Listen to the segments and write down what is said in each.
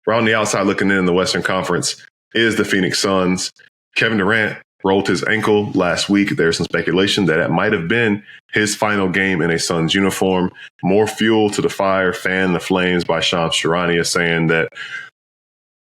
around the outside looking in the Western Conference is the Phoenix Suns. Kevin Durant rolled his ankle last week. There's some speculation that it might have been his final game in a Suns uniform. More fuel to the fire, fan the flames by Shams Charania, saying that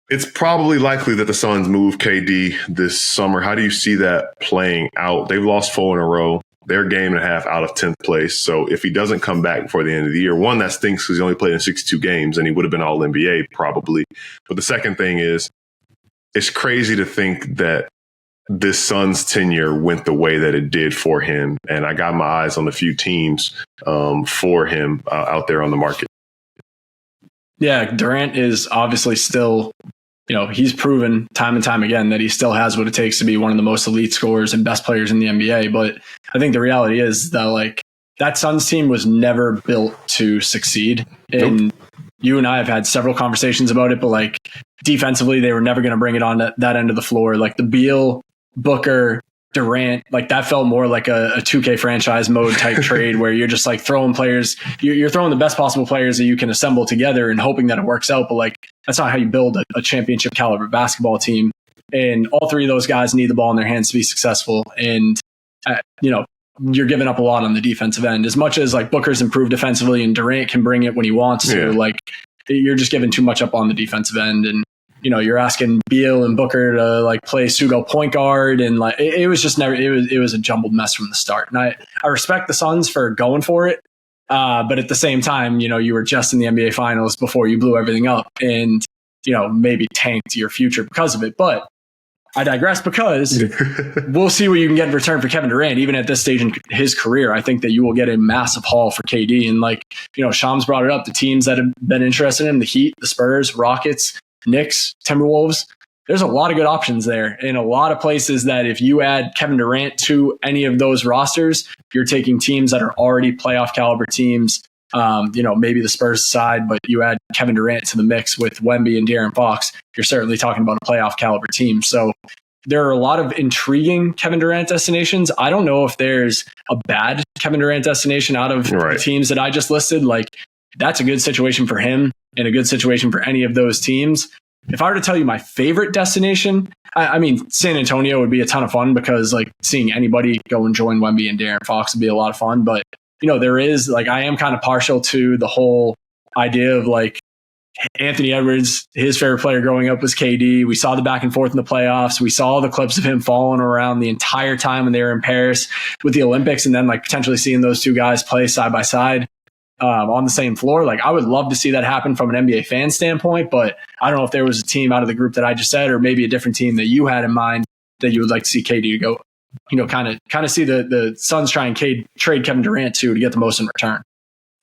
it's probably likely that the Suns move KD this summer. How do you see that playing out? They've lost 4 in a row. They're a game and a half out of 10th place. So if he doesn't come back before the end of the year, one, that stinks because he only played in 62 games and he would have been all NBA probably. But the second thing is, it's crazy to think that this Suns tenure went the way that it did for him. And I got my eyes on a few teams for him out there on the market. Yeah, Durant is obviously still, he's proven time and time again that he still has what it takes to be one of the most elite scorers and best players in the NBA. But I think the reality is that that Suns team was never built to succeed. And you and I have had several conversations about it, but defensively, they were never going to bring it on that end of the floor. The Beal, Booker, Durant, that felt more like a 2K franchise mode type trade where you're just throwing players, you're throwing the best possible players that you can assemble together and hoping that it works out. But that's not how you build a championship caliber basketball team. And all three of those guys need the ball in their hands to be successful. And, you're giving up a lot on the defensive end. As much as Booker's improved defensively and Durant can bring it when he wants to, you're just giving too much up on the defensive end. And, you're asking Beal and Booker to play pseudo point guard. And it was just never, it was a jumbled mess from the start. And I respect the Suns for going for it. But at the same time, you were just in the NBA finals before you blew everything up and, maybe tanked your future because of it. But I digress because we'll see what you can get in return for Kevin Durant. Even at this stage in his career, I think that you will get a massive haul for KD. And Shams brought it up, the teams that have been interested in him, the Heat, the Spurs, Rockets, Knicks, Timberwolves, there's a lot of good options there in a lot of places that if you add Kevin Durant to any of those rosters, you're taking teams that are already playoff caliber teams. Maybe the Spurs side, but you add Kevin Durant to the mix with Wemby and De'Aaron Fox, you're certainly talking about a playoff caliber team. So there are a lot of intriguing Kevin Durant destinations. I don't know if there's a bad Kevin Durant destination out of the teams that I just listed. That's a good situation for him and a good situation for any of those teams. If I were to tell you my favorite destination, I mean, San Antonio would be a ton of fun because seeing anybody go and join Wemby and De'Aaron Fox would be a lot of fun. But there is I am kind of partial to the whole idea of Anthony Edwards, his favorite player growing up was KD. We saw the back and forth in the playoffs. We saw the clips of him following around the entire time when they were in Paris with the Olympics, and then potentially seeing those two guys play side by side on the same floor. I would love to see that happen from an NBA fan standpoint, but I don't know if there was a team out of the group that I just said, or maybe a different team that you had in mind that you would like to see KD to go, kind of see the Suns try and trade Kevin Durant to get the most in return.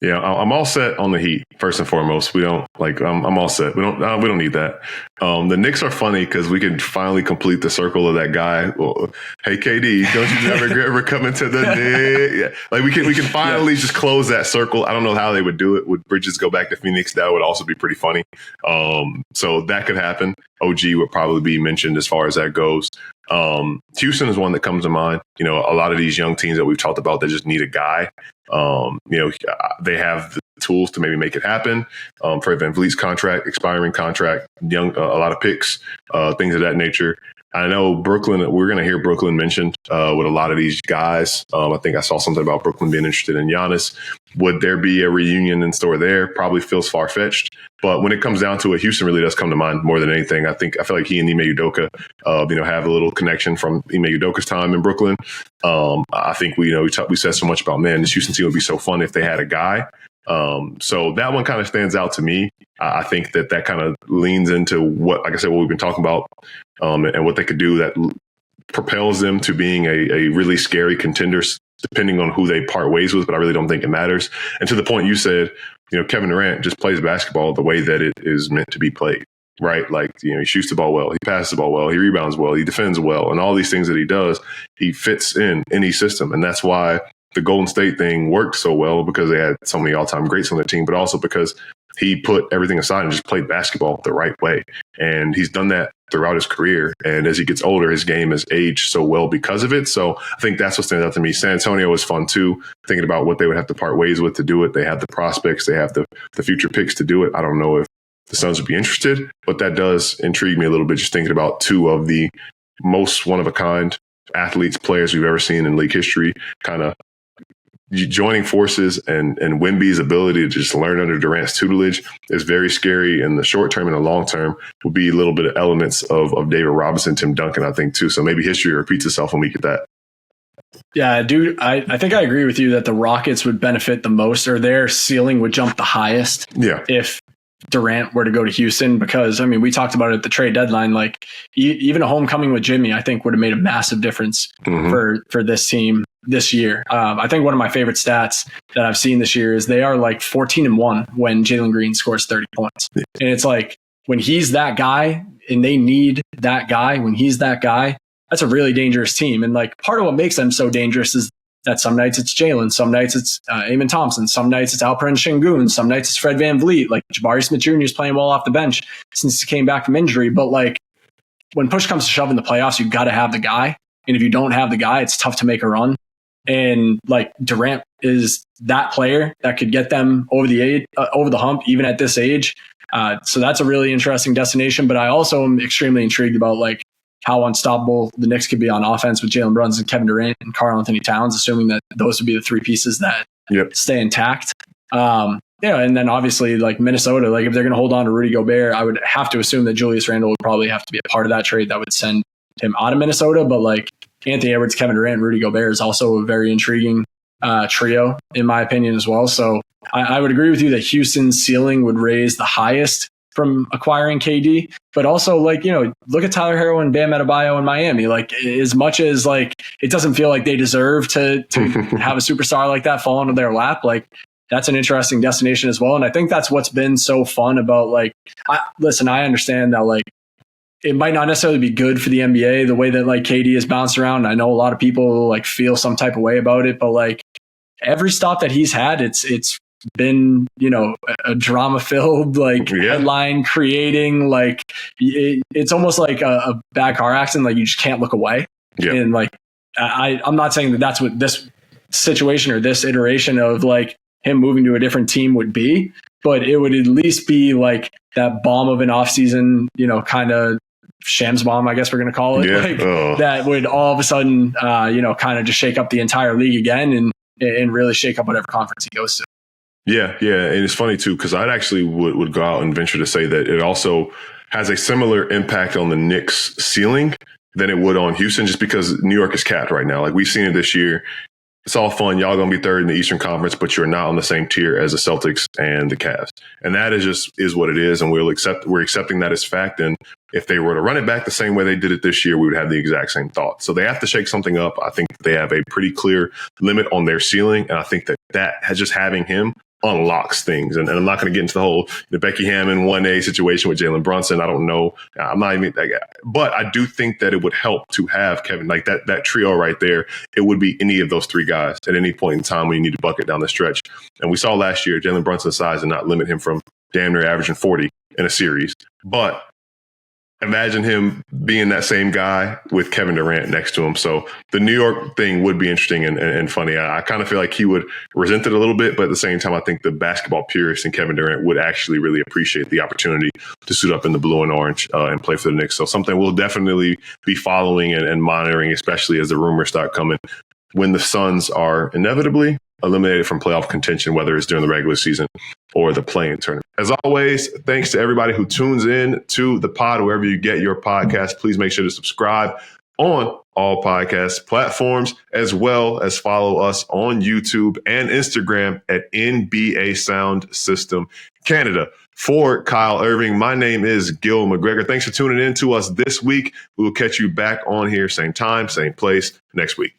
Yeah, I'm all set on the Heat. First and foremost, we don't I'm all set. We don't need that. The Knicks are funny because we can finally complete the circle of that guy. Well, hey KD, don't you ever come into the Knicks? Yeah, we can finally just close that circle. I don't know how they would do it. Would Bridges go back to Phoenix? That would also be pretty funny. So that could happen. OG would probably be mentioned as far as that goes. Houston is one that comes to mind. A lot of these young teams that we've talked about that just need a guy. They have the tools to maybe make it happen. Fred VanVleet's expiring contract, a lot of picks, things of that nature. I know Brooklyn, we're going to hear Brooklyn mentioned with a lot of these guys. I think I saw something about Brooklyn being interested in Giannis. Would there be a reunion in store there? Probably feels far-fetched. But when it comes down to it, Houston really does come to mind more than anything. I feel like he and Ime Udoka, have a little connection from Ime Udoka's time in Brooklyn. I think we said so much about, man, this Houston team would be so fun if they had a guy. So that one kind of stands out to me. I think that kind of leans into what we've been talking about, and what they could do that propels them to being a really scary contender, depending on who they part ways with. But I really don't think it matters. And to the point you said, Kevin Durant just plays basketball the way that it is meant to be played, right? He shoots the ball well, he passes the ball well, he rebounds well, he defends well, and all these things that he does, he fits in any system. And that's why the Golden State thing worked so well, because they had so many all-time greats on their team, but also because he put everything aside and just played basketball the right way. And he's done that throughout his career. And as he gets older, his game has aged so well because of it. So I think that's what stands out to me. San Antonio was fun too, thinking about what they would have to part ways with to do it. They have the prospects, they have the future picks to do it. I don't know if the Suns would be interested, but that does intrigue me a little bit just thinking about two of the most one-of-a-kind athletes, players we've ever seen in league history, kind of joining forces, and Wemby's ability to just learn under Durant's tutelage is very scary in the short term. And the long term will be a little bit of elements of David Robinson, Tim Duncan, I think, too. So maybe history repeats itself when we get that. Yeah, dude, I think I agree with you that the Rockets would benefit the most, or their ceiling would jump the highest if Durant were to go to Houston, because, I mean, we talked about it at the trade deadline. Like, even a homecoming with Jimmy, I think, would have made a massive difference for this team this year. I think one of my favorite stats that I've seen this year is they are like 14-1 when Jalen Green scores 30 points. And it's like, when he's that guy and they need that guy, when he's that guy, that's a really dangerous team. And like, part of what makes them so dangerous is that some nights it's Jalen, some nights it's Amen Thompson, some nights it's Alperen Sengun, some nights it's Fred VanVleet. Like, Jabari Smith Jr. is playing well off the bench since he came back from injury. But like, when push comes to shove in the playoffs, you've got to have the guy. And if you don't have the guy, it's tough to make a run. And like, Durant is that player that could get them over the hump, even at this age. So that's a really interesting destination. But I also am extremely intrigued about like how unstoppable the Knicks could be on offense with Jalen Brunson, Kevin Durant, and Karl-Anthony Towns, assuming that those would be the three pieces that stay intact. And then obviously like Minnesota, like if they're going to hold on to Rudy Gobert, I would have to assume that Julius Randle would probably have to be a part of that trade that would send him out of Minnesota. But like, Anthony Edwards, Kevin Durant, and Rudy Gobert is also a very intriguing trio, in my opinion, as well. So I would agree with you that Houston's ceiling would raise the highest from acquiring KD, but also like, look at Tyler Herro and Bam Adebayo in Miami. Like, as much as like, it doesn't feel like they deserve to have a superstar like that fall into their lap, like, that's an interesting destination as well. And I think that's what's been so fun about like, I understand that like, it might not necessarily be good for the NBA, the way that like KD is bounced around. I know a lot of people like feel some type of way about it, but like every stop that he's had, it's been, a drama filled, like headline creating, like it's almost like a bad car accident. Like, you just can't look away. Yeah. And like, I'm not saying that that's what this situation or this iteration of like him moving to a different team would be, but it would at least be like that bomb of an offseason, kind of shams bomb, I guess we're going to call it, that would all of a sudden, kind of just shake up the entire league again and really shake up whatever conference he goes to. Yeah. And it's funny too, because I'd actually would go out and venture to say that it also has a similar impact on the Knicks ceiling than it would on Houston, just because New York is capped right now. Like, we've seen it this year. It's all fun. Y'all going to be third in the Eastern Conference, but you're not on the same tier as the Celtics and the Cavs. And that is what it is. And we're accepting that as fact. And if they were to run it back the same way they did it this year, we would have the exact same thought. So they have to shake something up. I think they have a pretty clear limit on their ceiling. And I think that has just having him unlocks things. And I'm not going to get into the Becky Hammond 1A situation with Jalen Brunson. I don't know. I'm not even that guy. But I do think that it would help to have Kevin, like that trio right there. It would be any of those three guys at any point in time when you need to bucket down the stretch. And we saw last year, Jalen Brunson's size did not limit him from damn near averaging 40 in a series. But imagine him being that same guy with Kevin Durant next to him. So the New York thing would be interesting and funny. I kind of feel like he would resent it a little bit, but at the same time, I think the basketball purist and Kevin Durant would actually really appreciate the opportunity to suit up in the blue and orange and play for the Knicks. So something we'll definitely be following and monitoring, especially as the rumors start coming when the Suns are inevitably eliminated from playoff contention, whether it's during the regular season or the play-in tournament. As always, thanks to everybody who tunes in to the pod, wherever you get your podcast. Please make sure to subscribe on all podcast platforms, as well as follow us on YouTube and Instagram at NBA Sound System Canada. For Kyle Irving, my name is Gil McGregor. Thanks for tuning in to us this week. We will catch you back on here, same time, same place next week.